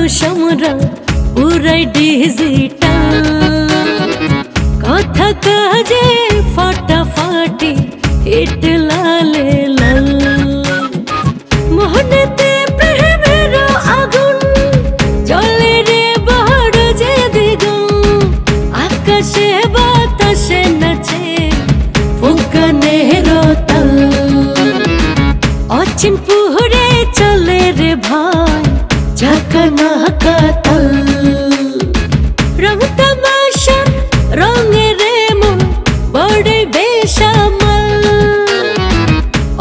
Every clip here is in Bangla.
মানুষ আমরা পুরাই ডিজিটাল, কথা কাজে ফাটাফাটি হিট লালে লাল। মোহনেতে প্রেমের আগুন জ্বলে রে বড় যে দ্বিগুণ, আকাশে বাতাসে নাচে ফুঁকানের তাল। অচিন পুহরে চলে রে ভাই ঝাঁকানা কাতাল, রং তামাশা রঙে রে মন বড় বেসামাল।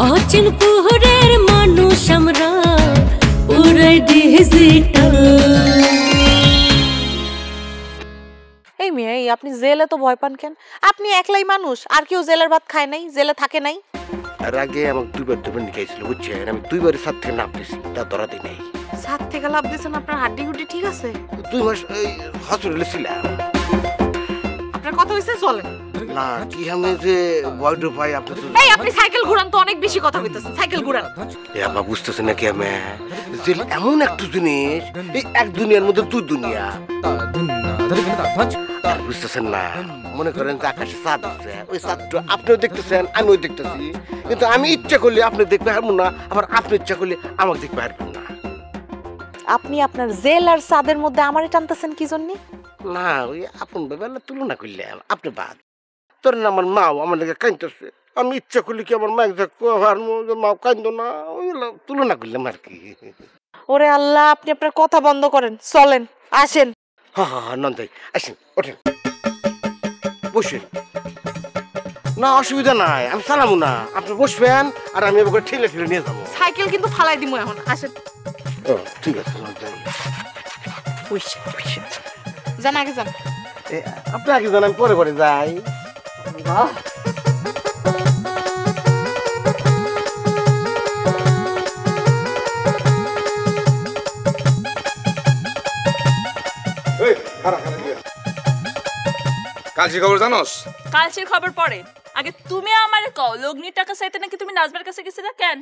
অচিন পুহরের মানুষ আমরা পুরাই ডিজিটাল। এই মেয়ে, আপনি জেলে তো ভয় পান কেন? আপনি একলাই মানুষ, আর কেউ জেলের ভাত খায় নাই, জেলে থাকে নাই? আর আগে আমাকে দুইবার নিকাইছিল বুঝছেন, আমি দুইবার ছাদ থেকে নাম দিয়েছি, তা ধরাতে নেই। ছাদ থেকে লাভ দিয়েছেন? আপনার হাড্ডি গুড্ডি ঠিক আছে? 2 মাস হসপিটালে ছিলাম। আপনার কথা হয়েছে চলেন না কি আমি যে বয়ড ভাই আপনি তো এই আপনি সাইকেল ঘুরান তো, অনেক বেশি কথা কইতেছেন, সাইকেল ঘুরান। এ আপা বুঝতেছেন নাকি আমি জেল এমন একটা জিনিস, এই এক দুনিয়ার মধ্যে 2 দুনিয়া বুঝতেছেন না। মনে করেন যে আকাশে চাঁদ আছে, ওই চাঁদটা আপনিও দেখতেছেন আমিও দেখতেছি, কিন্তু আমি ইচ্ছা করলে আপনি দেখতে পারবো না, আবার আপনি ইচ্ছা করলে আমাকে দেখতে পারবেন না। আপনি আপনার জেল আর চাঁদের মধ্যে আমারে টানতেছেন কি জন্য? না ওই আপন বেলা তুলনা করলাম, আপনি বাদ তোর না আমার মাও আমার লেগে কাঁদতেছে, আমি ইচ্ছা করলে কি আমার মাকে মা কাঁদো না, ওইগুলো তুলনা করলাম আর কি। ওরে আল্লাহ, আপনি আপনার কথা বন্ধ করেন, চলেন আসেন। হ্যাঁ হ্যাঁ নন্দাই আসেন, ওঠেন বসেন। না অসুবিধা নাই, আমি চালাবো না, আপনি বসবেন আর আমি এবার ঠেলে ঠেলে নিয়ে যাবো। সাইকেল কিন্তু ফালাই দিব এখন, আসেন। ও ঠিক আছে নন্দাই, যান আগে যান। আপনি আগে যান, আমি পরে পরে যাই। কালচির খবর জানোস? কালচির খবর পরে, আগে তুমি আমারে কও, লগ্নির টাকা চাইতে নাকি তুমি নাজমার কাছে গেছিলা কেন?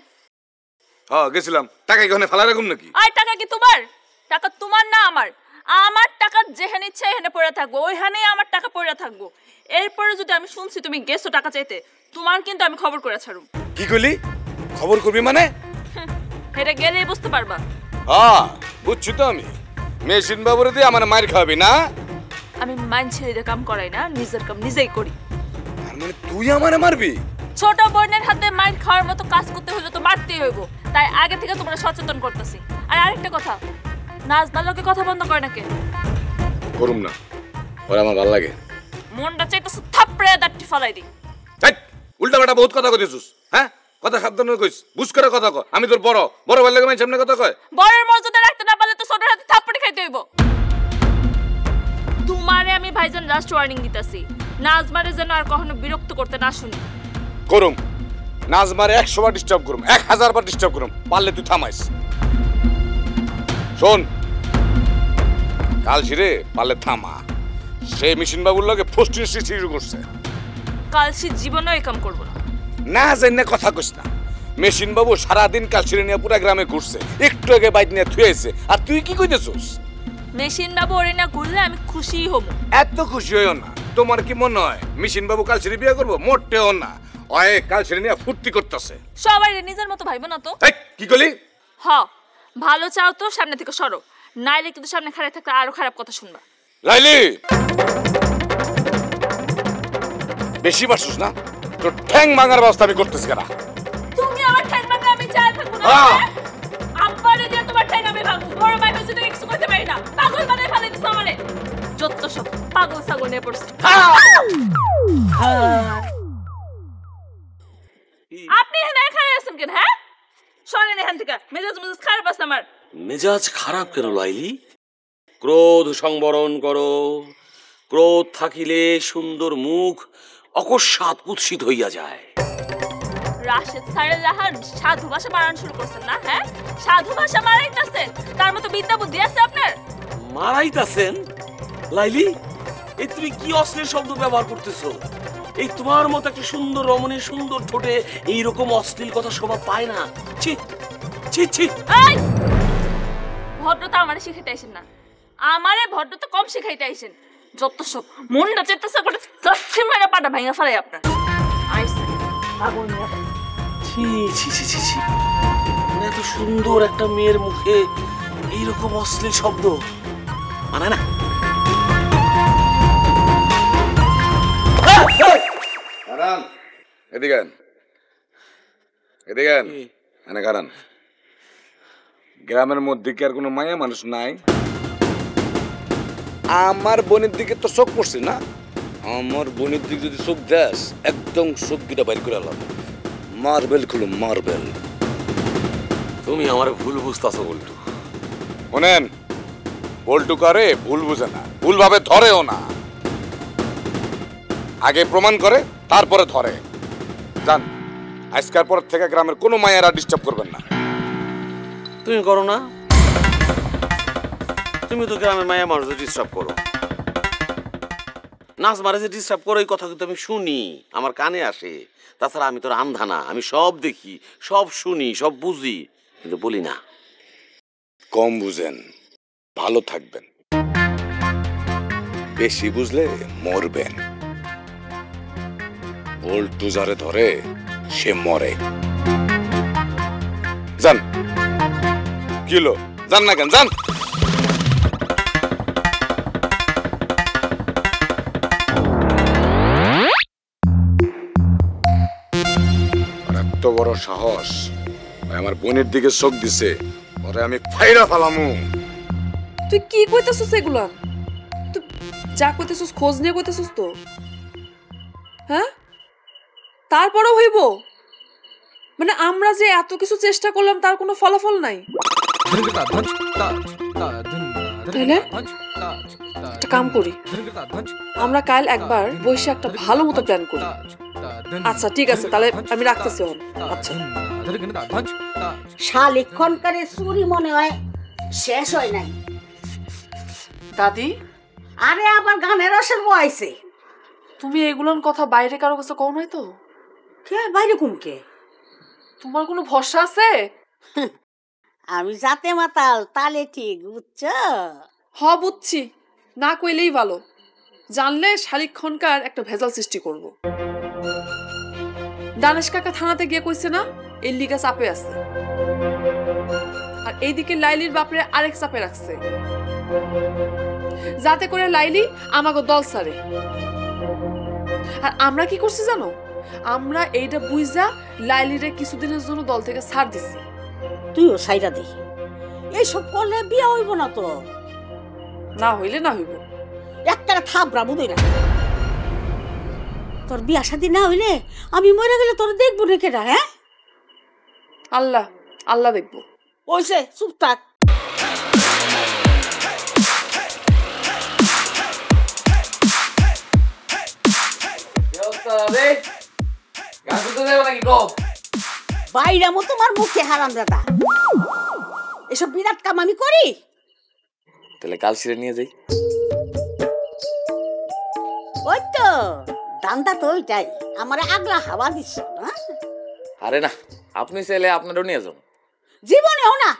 হ্যাঁ গেছিলাম। টাকা কি ওখানে ফালা রাখুন নাকি? আর টাকা কি তোমার? টাকা তোমার না আমার। আমার টাকা যেখানে ইচ্ছা এখানে পড়ে থাকবো, ওইখানেই আমার টাকা পড়ে থাকবো। এরপরে যদি আমি শুনছি তুমি গেছো টাকা চাইতে, তোমার কিন্তু আমি খবর করে ছাড়ুম। কি কইলি? খবর করবি মানে? এটা গেলেই বুঝতে পারবা। হ্যাঁ বুঝছি তো আমি। মেশিন বাবুরে দিয়ে আমার মার খাওয়াবি না? আমি মানছেড়ে কাম করাই না, নিজের কাম নিজেই করি। তার মানে তুই আমারে মারবি? ছোট বোনের হাতে মার খাওয়ার মতো কাজ করতে হলে তো মারতেই হইব, তাই আগে থেকে তোমরা সচেতন করতেছি। আর আরেকটা কথা, নাজমার লোকে কথা বন্ধ করে নাকি? করুম না, ওরা আমার ভালো লাগে। মনটা চাইতেছে থাপড়ে দাঁড়টি ফলাই দিই। উল্টা বেটা বহুত কথা কইছিস, হ্যাঁ? কথা সাবধানে কইস, বুঝ করে কথা কয়। আমি তোর বড় বড় ভাই লাগে সামনে কথা কয়। বড়ের মর্যাদা রাখতে না পারলে তো ছোটর হাতে থাপ্পড়ি খাইতে হইব। তোমারে আমি ভাইজান লাস্ট ওয়ার্নিং দিতেছি, নাজমারে যেন আর কখনো বিরক্ত করতে না শুনি। করুম, নাজমারে 100 বার ডিস্টার্ব করুম, 1000 বার ডিস্টার্ব করুম, পারলে তুই থামাইস। শোন কালচিরে পারলে থামা, সে মেশিন বাবুর লগে ফষ্টি শুরু করছে। কালসি জীবনও এই কাম করবো না। না জানি কথা কইস না। মেশিন বাবু সারাদিন কালচিরে নিয়ে পুরা গ্রামে ঘুরছে, একটু আগে বাইক নিয়ে থুয়েছে, আর তুই কি কইতেছিস? মেশিন বাবু ওরে না ঘুরলে আমি খুশি হব। এত খুশি হইও না। তোমার কি মনে হয় মেশিন বাবু কালচিরে বিয়ে করবো? মোটেও না। ওই কালচিরে নিয়ে ফুর্তি করতেছে। সবাই নিজের মতো ভাইব না তো। কি কইলি? হ, ভালো চাও তো সামনে থেকে সরো, নাইলে কিন্তু সামনে খাড়ায় থাকলে আরো খারাপ কথা শুনবা। লাইলি বেশি বাসুস না, তোর ঠ্যাং ভাঙার ব্যবস্থা আমি করতেছি কেনা। তুমি আমার ঠ্যাং ভাঙা আমি চাই থাকবো না। আব্বারে দিয়ে তোমার ঠ্যাং আমি ভাঙবো। বড় ভাই হইছে তো কিছু করতে পারি না, পাগল বানায় ফেলে দিছ আমারে। যত সব পাগল ছাগল নিয়ে পড়ছে। আপনি এখানে খারাপ আছেন কেন? হ্যাঁ সরেন এখান থেকে, মেজাজ খারাপ আছে আমার। মেজাজ খারাপ কেন লাইলি? ক্রোধ সংবরণ করো। ক্রোধ থাকিলে সুন্দর মুখ অকস্মাৎ কুৎসিত হইয়া যায়। রাশেদ স্যারের লাহান সাধু ভাষা মারানো শুরু করছেন না? হ্যাঁ সাধু ভাষা মারাইতেছেন, তার মতো বিদ্যা বুদ্ধি আছে আপনার? মারাইতাছেন? লাইলি এই তুমি কি অশ্লীল শব্দ ব্যবহার করতেছো? এই তোমার মতো একটা সুন্দর রমণীর সুন্দর ঠোঁটে এইরকম অশ্লীল কথা শোভা পায় না। ছি ছি ছি। ভদ্রতা আমারে শিখাইতে আইছেন না, আমারে ভদ্রতা কম শিখাইতে আইছেন। যত সব মনটা চেতেছে করে লাথি মেরে পাটা ভাঙা ফেলাই আপনার। আইছেন আগুন মেরে। ছি ছি ছি ছি ছি, মানে এত সুন্দর একটা মেয়ের মুখে এইরকম অশ্লীল শব্দ মানে না। কারণ এদিকে এদিকে এনে কারণ গ্রামের মধ্যে কি আর কোনো মায়া মানুষ নাই? আমার বোনের দিকে তো চোখ পড়ছে না? আমার বোনের দিকে যদি চোখ দেস একদম চোখ দুটা বাইর করে আলাম, মার্বেল খুলো মার্বেল। তুমি আমার ভুল বুঝতেছো বল্টু। শোনেন, বল্টু করে ভুল বুঝে না, ভুল ভাবে ধরেও না, আগে প্রমাণ করে তারপরে ধরে। জান, আজকের পর থেকে গ্রামের কোনো মায়েরা ডিস্টার্ব করবেন না। তুমি করো না, তুমি তো গ্রামের মায়া মানুষ ডিস্টার্ব করো। নাচ মারে যে ডিস্টার্ব করো এই কথা কিন্তু আমি শুনি, আমার কানে আসে। তাছাড়া আমি তোর আন্ধা না, আমি সব দেখি, সব শুনি, সব বুঝি, কিন্তু বলি না। কম বুঝেন, ভালো থাকবেন, বেশি বুঝলে মরবেন। বল্টু যারে ধরে সে মরে। যান, কি হলো? যান না কেন? যান। এত বড় সাহস, আমার বোনের দিকে চোখ দিছে, ওরে আমি ফাইরা ফেলামু। তুই কি কইতেছিস এগুলা? তুই যা কইতেছিস খোঁজ নিয়ে কইতেছিস তো? হ্যাঁ, তারপরও হইব? মানে আমরা যে এত কিছু চেষ্টা করলাম তার কোনো ফলাফল নাই? তাইলে একটা কাম করি, আমরা কাল একবার বসে একটা ভালো মতো প্ল্যান করি। আচ্ছা ঠিক আছে, তাহলে আমি রাখতেছি। আচ্ছা, শালিক্ষণকারের চুরি মনে হয় শেষ হয় নাই। দাদি, আরে আবার গানের রসের বয়সে তুমি এগুলোর কথা বাইরে কারো কাছে কও নাই তো? কে বাইরে কুমকে? তোমার কোনো ভরসা আছে? আমি যাতে মাতাল তালে ঠিক, বুঝছ? হ, বুঝছি, না কইলেই ভালো। জানলে শালিক্ষণকার একটা ভেজাল সৃষ্টি করব। দানেশ কাকা থানাতে গিয়ে কইছে না এই লিগা চাপে আছে, আর এইদিকে লাইলির বাপরে আরেক চাপে রাখছে, যাতে করে লাইলি আমাকে দল ছাড়ে। আর আমরা কি করছি জানো? আমরা এইটা বুঝা লাইলিরে কিছুদিনের জন্য দল থেকে ছাড় দিছি। তুইও সাইরা দে, এইসব করলে বিয়া হইব না তো। না হইলে না হইব, একটা থাবরা বুঝই না। তোর বিয়া শাদী না হইলে আমি মরে গেলে তোর দেখবো রে কেডা? হ্যাঁ, আল্লাহ আল্লাহ দেখবো। ওইসে চুপ থাক। বাইরা মতো তোমার মুখে হারাম দাদা, এসব বিরাট কাম আমি করি? তাহলে কাল সিরে নিয়ে যাই। ওই তো দান্দা তো ওইটাই, আমার আগলা হাওয়া দিচ্ছ না? আরে না, আপনি চাইলে আপনারও নিয়ে যান। জীবনেও না।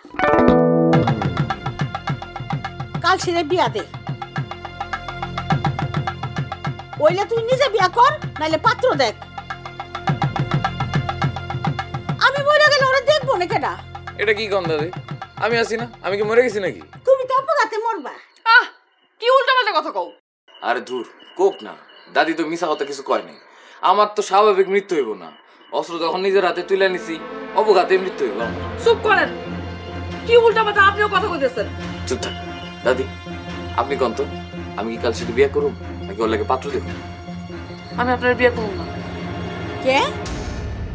কাল ছেড়ে বিয়া দে, ওইলে তুই নিজে বিয়া কর, নাইলে পাত্র দেখ। আমি মরে গেলে ওরা দেখবো না কেডা? এটা কি কম দাদি, আমি আছি না? আমি কি মরে গেছি নাকি? তুমি তো অপঘাতে মরবা। আহ, কি উল্টাপাল্টা কথা কও? আরে ধুর, কোক না, দাদি তো মিছা কথা কিছু কয় নাই। আমার তো স্বাভাবিক মৃত্যু হইব না, অস্ত্র যখন নিজের হাতে তুলে নিছি, অবঘাতে মৃত্যু হইব আমার। চুপ করেন, কি উল্টাপাল্টা আপনিও কথা কইতেছেন? চুপ থাক দাদি, আপনি কোন তো, আমি কি কাল সেটা বিয়ে করুম নাকি ওর লাগে পাত্র দেখুন? আমি আপনার বিয়ে করব না। কে?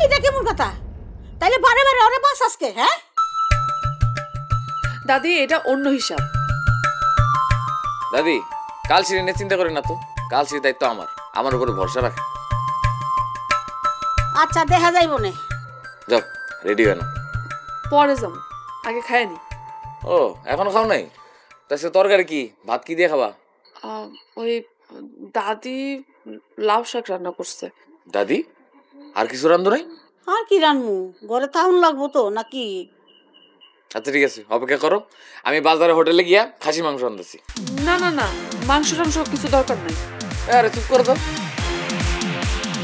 এটা কেমন কথা? তাইলে বারে বারে ওরে বাস আজকে? হ্যাঁ দাদি, এটা অন্য হিসাব। দাদি, কাল সিঁড়ি নিয়ে চিন্তা করেন না তো, কাল সিঁড়ির দায়িত্ব আমার, আমার উপরে ভরসা রাখে। আচ্ছা, দেখা যাইব না। যাও, রেডি হয় না? পরে যাম, আগে খায় নি। ও, এখনো খাও নাই? তাছাড়া তরকারি কি, ভাত কি দিয়ে খাবা? ওই দাদি লাউ শাক রান্না করছে। দাদি, আর কিছু রান্ধো নাই? আর কি রান্নু? ঘরে তাউন লাগবো তো নাকি? আচ্ছা ঠিক আছে, অপেক্ষা করো, আমি বাজারে হোটেলে গিয়া খাসি মাংস আনতেছি। না না না, মাংস টাংস কিছু দরকার নাই। আরে চুপ করে দাও,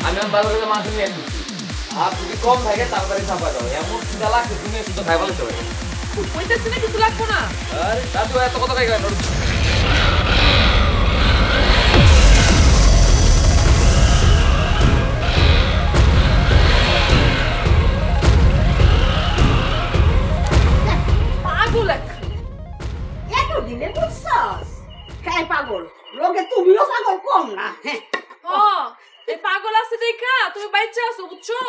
আমি বাজারে মাংস নিয়ে আসছি। আর যদি কম থাকে তাড়াতাড়ি চাপা দাও, এমন খিদা লাগছে তুমি শুধু খাই ভালো হবে। কইতাছি না কিছু লাগবো না। আরে দাদু এত কথা কই কেন? পাগল এতদিনে বুঝছস? হ্যাঁ পাগল, লোকে তুমিও পাগল কম না। হ্যাঁ এই পাগল আছে দেখা তুমি বাইচা আছো, বুঝছো?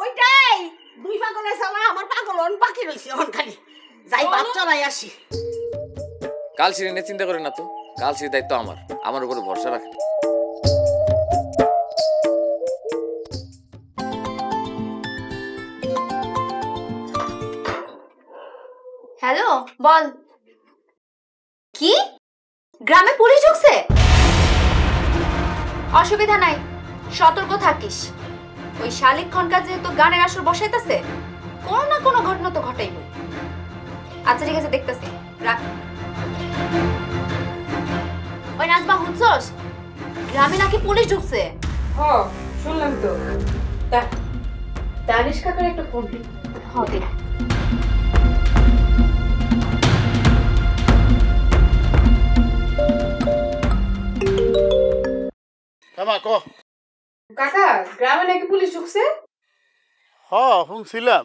ওইটাই, দুই পাগলের সালা আমার পাগল অন বাকি রইছে অন খালি। যাই বাপ চলাই আসি। কাল সিঁড়ি নিয়ে চিন্তা করে না তো, কাল সিঁড়ির দায়িত্ব আমার উপরে ভরসা রাখে। হ্যালো, বল। কি গ্রামে পুলিশ ঢুকছে? অসুবিধা নাই, সতর্ক থাকিস। ওই শালিক খনকার যেহেতু গানের আসর বসাইতেছে, কোনো না কোনো ঘটনা তো ঘটাইবই। আচ্ছা ঠিক আছে, দেখতেছি, রাখ। ওই নাজমা, শুনছস? গ্রামে নাকি পুলিশ ঢুকছে। শুনলাম তো। দানিশ কাকার একটা ফোন দিই। হবে কাকা, গ্রামে নাকি পুলিশ ঢুকছে? শুনছিলাম,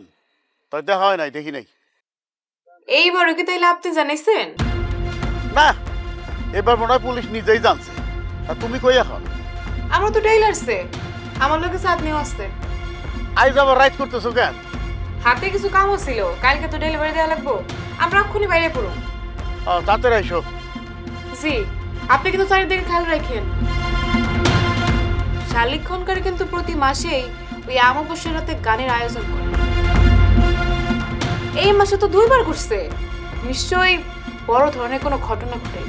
তাই দেখা হয় নাই, দেখি নাই। এইবারও কি তাইলে আপনি জানাইছেন? না, এবার মনে হয় পুলিশ নিজেই জানছে। আর তুমি কই এখন? আমরা তো টেইলার্সে, আমার লোকে সাথ নিয়ে আসছে। আজ আবার রাইড করতেছো কেন? হাতে কিছু কামও ছিল, কালকে তো ডেলিভারি দেওয়া লাগবো। আমরা এক্ষুনি বাইরে পড়ো। তাতে রাইসো। জি, আপনি কিন্তু চারিদিকে খেয়াল রাখেন। শালিক খনকার কিন্তু প্রতি মাসেই ওই অমাবস্যার রাতে গানের আয়োজন করে। এই মাসে তো 2বার ঘুরছে, নিশ্চয়ই বড় ধরনের কোনো ঘটনা ঘটে।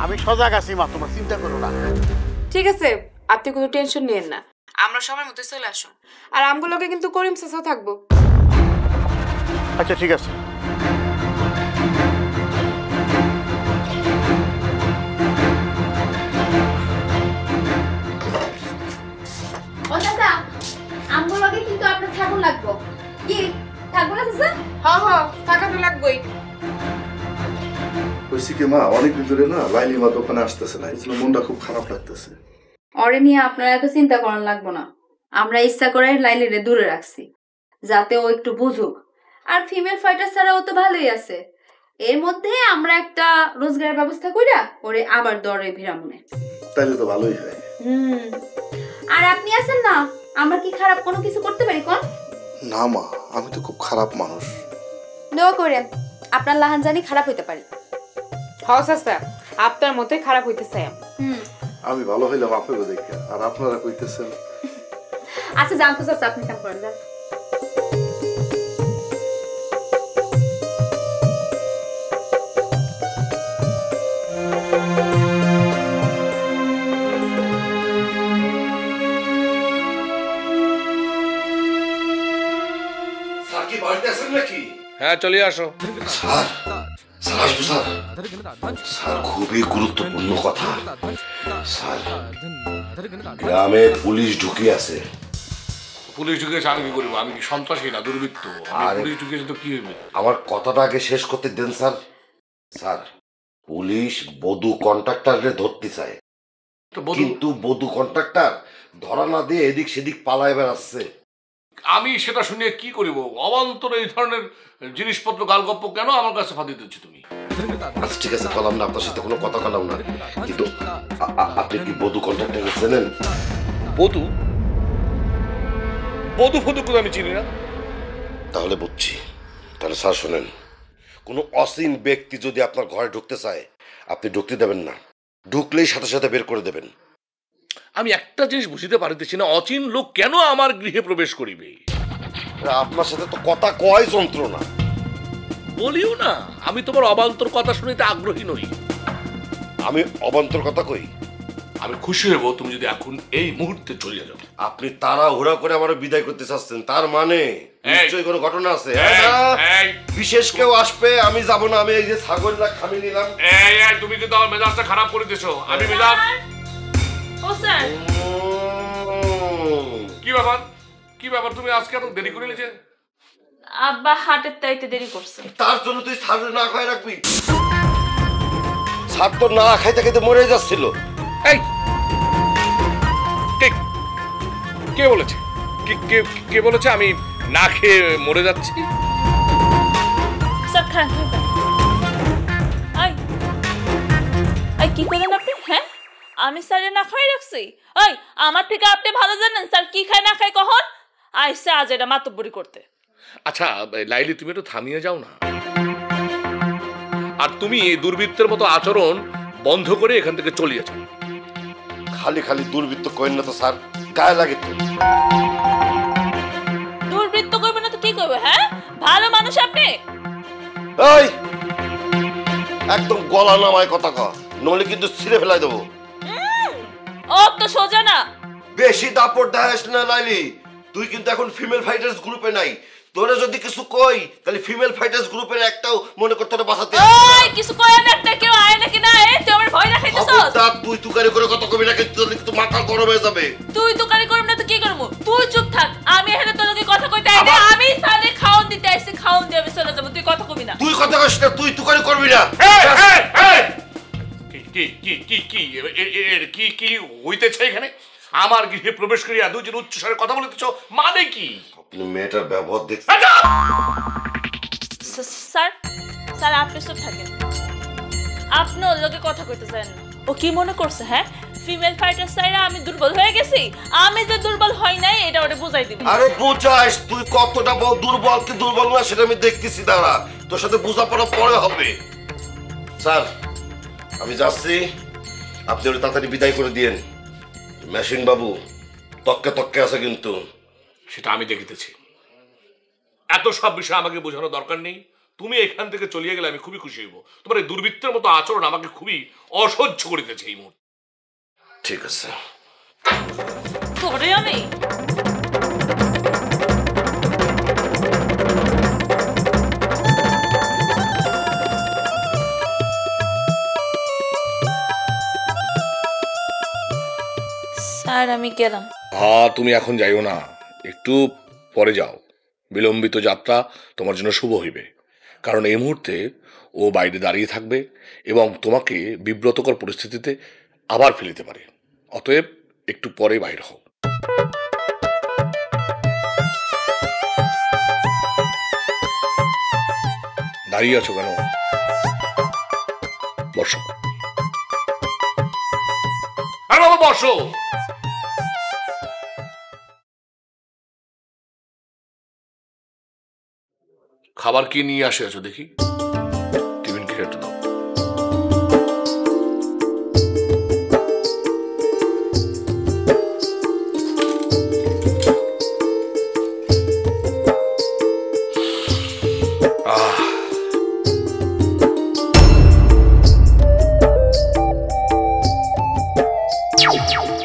আমি সজাগ আছি মা, তোমার চিন্তা করো না। ঠিক আছে, আপনি কোনো টেনশন নিয়েন না, আমরা সময় মতো চলে আসুন। আর আমগুলোকে কিন্তু করিম চাচা থাকবো। আচ্ছা ঠিক আছে। ও চাচা, আমগুলোকে কিন্তু আপনার থাকুন লাগবো। কি থাকবো না চাচা? হ্যাঁ, থাকা তো লাগবেই। হয়েছে কি মা, অনেকদিন ধরে না লাইলি মা দোকানে আসতেছে না, এই জন্য মনটা খুব খারাপ লাগতেছে। ওরে নিয়ে আপনারা এত চিন্তা করার লাগবো না। আমরা ইচ্ছা করে লাইলিরে দূরে রাখছি, যাতে ও একটু বুঝুক। আর ফিমেল ফাইটার ছাড়া ও তো ভালোই আছে। এর মধ্যে আমরা একটা রোজগারের ব্যবস্থা কইরা ওরে আবার দরে ভিড়ামনে। তাইলে তো ভালোই হয়। আর আপনি আছেন না, আমরা কি খারাপ কোনো কিছু করতে পারি কোন? না মা, আমি তো খুব খারাপ মানুষ। দোয়া করেন আপনার লাহান জানি খারাপ হইতে পারি। হ্যাঁ চাচা, আপনার মতোই খারাপ হইতে চাই। আমি ভালো হইলাম আপনাকে দেখে, আর আপনারা কইতেছেন। আচ্ছা জানতো চাচা, আপনি কাম করেন যান। স্যার কি বাড়িতে আছেন নাকি? হ্যাঁ, চলে আসো। স্যার, স্যার আসবো স্যার। স্যার খুবই গুরুত্বপূর্ণ কথা। স্যার, গ্রামে পুলিশ ঢুকে আছে। পুলিশ ঢুকেছে, আমি কি করবো? আমি কি সন্ত্রাসী না দুর্বৃত্ত? পুলিশ ঢুকেছে তো কি হইবে? আমার কথাটা আগে শেষ করতে দেন স্যার। স্যার, পুলিশ বধূ কন্ট্রাক্টরে ধরতে চায়, কিন্তু বধূ কন্ট্রাক্টর ধরা না দিয়ে এদিক সেদিক পালায় বেড়াচ্ছে। আমি সেটা শুনে কি করিব? অবান্তর এই ধরনের জিনিসপত্র গালগপ্প কেন আমার কাছে ফাঁদি দিচ্ছ তুমি? আচ্ছা ঠিক আছে, কলাম না, আপনার সাথে কোনো কথা কলাম না, কিন্তু আপনি কি বধূ কন্ট্রাক্টর চেনেন? বধূ বধূ ফধু করে আমি চিনি না। তাহলে বুঝছি। তাহলে স্যার শোনেন, কোনো অচিন ব্যক্তি যদি আপনার ঘরে ঢুকতে চায়, আপনি ঢুকতে দেবেন না, ঢুকলেই সাথে সাথে বের করে দেবেন। আমি একটা জিনিস বুঝতে পারিতেছি না, অচিন লোক কেন আমার গৃহে প্রবেশ করিবে? আপনার সাথে তো কথা কয় যন্ত্রণা। বলিও না, আমি তোমার অবান্তর কথা শুনিতে আগ্রহী নই। আমি অবান্তর কথা কই? আমি খুশি হব তুমি যদি এখন এই মুহূর্তে চলে যাও। আপনি তাড়াহুড়া করে আমার বিদায় করতে চাচ্ছেন, তার মানে নিশ্চয়ই কোনো ঘটনা আছে। বিশেষ কেউ আসবে, আমি যাব না। আমি এই যে ছাগলটা খামি নিলাম। এই এই তুমি কিন্তু আমার মেজাজটা খারাপ করে দিছো। আমি মিলাম। ও স্যার, কি ব্যাপার কি ব্যাপার, তুমি আজকে এত দেরি করে নিয়েছে? আব্বা হাটের তাইতে দেরি করছে। তার জন্য তুই ছাড় না খাই রাখবি? ছাড় তো না খাইতে খাইতে মরে যাচ্ছিল। এই কে বলেছে, কে বলেছে আমি না খেয়ে মরে যাচ্ছি? স্যার খান আই কি করেন আপনি? হ্যাঁ, আমি স্যারে না খাই রাখছি? ওই আমার থেকে আপনি ভালো জানেন স্যার কি খায় না খায় কখন? আইসে আজ এটা মাতব্বরি করতে। আচ্ছা লাইলি, তুমি একটু থামিয়ে যাও না। আর তুমি দুর্বৃত্তের মতো আচরণ বন্ধ করে এখান থেকে চলিয়ে যাও। খালি খালি দুর্বৃত্ত কইন না তো স্যার, গায়ে লাগে তো। দুর্বৃত্ত করবে না তো কি করবে? হ্যাঁ, ভালো মানুষ আপনি। এই একদম গলা নামায় কথা কয়, নইলে কিন্তু ছিঁড়ে ফেলাই দেবো। ও তো সোজা না। বেশি দাপট দেখাস না লাইলি, তুই কিন্তু এখন ফিমেল ফাইটার্স গ্রুপে নাই। তোরা যদি কিছু কই তাহলে ফিমেল ফাইটার্স গ্রুপের একটাও মনে করতে বাঁচাতে। ওই কিছু কয় না, একটা কেউ আয় নাকি না? এই তুই আমার ভয় দেখাইতেছস। খবরদার, তুই তুকারি করে কথা কবি না, কিন্তু মাথা গরম হয়ে যাবে। তুই তুকারি করব না তো কি করব? তুই চুপ থাক, আমি এখানে তোর লগে কথা কইতে আইছি। আমি সালে খাওন দিতে আইছি, খাওন দিয়ে আমি চলে যাব। তুই কথা কবি না। তুই কথা কইস না, তুই তুকারি করবি না। কি হইতেছে এখানে? আমার গৃহে প্রবেশ করিয়া দুজন উচ্চস্বরে কথা বলতেছ, মানে কি? আপনি মেয়েটার ব্যবহার দেখছেন? স্যার স্যার আপনি চুপ থাকেন। আপনি ওর লগে কথা কইতে চান না। ও কি মনে করছে? হ্যাঁ, ফিমেল ফাইটার স্যার আমি দুর্বল হয়ে গেছি? আমি যে দুর্বল হই নাই এটা ওরে বুঝাই দিবি। আরে বুঝাইস, তুই কতটা দুর্বল কি দুর্বল না সেটা আমি দেখতেছি। দাঁড়া, তোর সাথে বোঝাপড়া পরে হবে। স্যার আমি যাচ্ছি, আপনি ওর তাড়াতাড়ি বিদায় করে দিয়েন। মেশিন বাবু তককে তককে আছে কিন্তু। সেটা আমি দেখিতেছি। এত সব বিষয় আমাকে বোঝানোর দরকার নেই। তুমি এখান থেকে চলিয়ে গেলে আমি খুবই খুশি হইব। তোমার এই দুর্বৃত্তের মতো আচরণ আমাকে খুবই অসহ্য করিতেছে এই মুহূর্তে। ঠিক আছে, তোরে আমি স্যার আমি গেলাম। হ্যাঁ, তুমি এখন যাইও না, একটু পরে যাও। বিলম্বিত যাত্রা তোমার জন্য শুভ হইবে, কারণ এই মুহূর্তে ও বাইরে দাঁড়িয়ে থাকবে এবং তোমাকে বিব্রতকর পরিস্থিতিতে আবার ফেলিতে পারে। অতএব একটু পরে বাইর হও। দাঁড়িয়ে আছো কেন? বসো। আরে বাবা বসো। খাবার কি নিয়ে আসে আছো দেখি? টিফিন খেয়ে একটু দাও।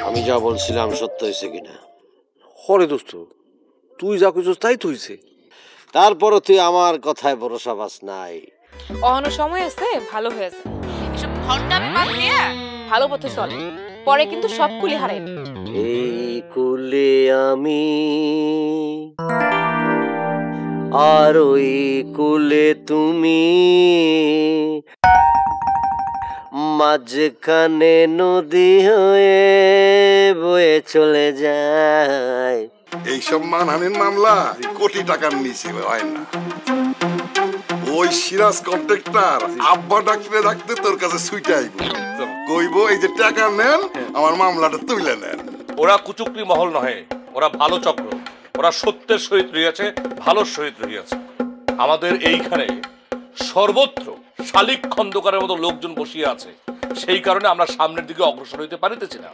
আমি যা বলছিলাম সত্য হয়েছে কিনা? হরে দোস্ত, তুই যা কইছস তাই তো হইছে। তারপরও তুই আমার কথায় ভরসা পাস নাই। অহনো সময় আছে, ভালো হয়েছে। এসব ভণ্ডামি বাদ দিয়ে ভালো পথে চল, পরে কিন্তু সব কুলি হারাই। এই কুলে আমি আর ওই কুলে তুমি, মাঝখানে নদী হয়ে বয়ে চলে যায়। এইসব মানহানির মামলা কোটি টাকার নিচে হয় না। ওই সিরাজ কন্ট্রাক্টর আব্বা ডাকতে ডাকতে তোর কাছে ছুটে আইব, কইব এই যে টাকা নেন, আমার মামলাটা তুলে নেন। ওরা কুচুকরি মহল নহে, ওরা ভালো চক্র। ওরা সত্যের সহিত রহিয়াছে, ভালোর সহিত রহিয়াছে। আমাদের এইখানে সর্বত্র শালিক খন্দকারের মতো লোকজন বসিয়ে আছে, সেই কারণে আমরা সামনের দিকে অগ্রসর হইতে পারিতেছি না।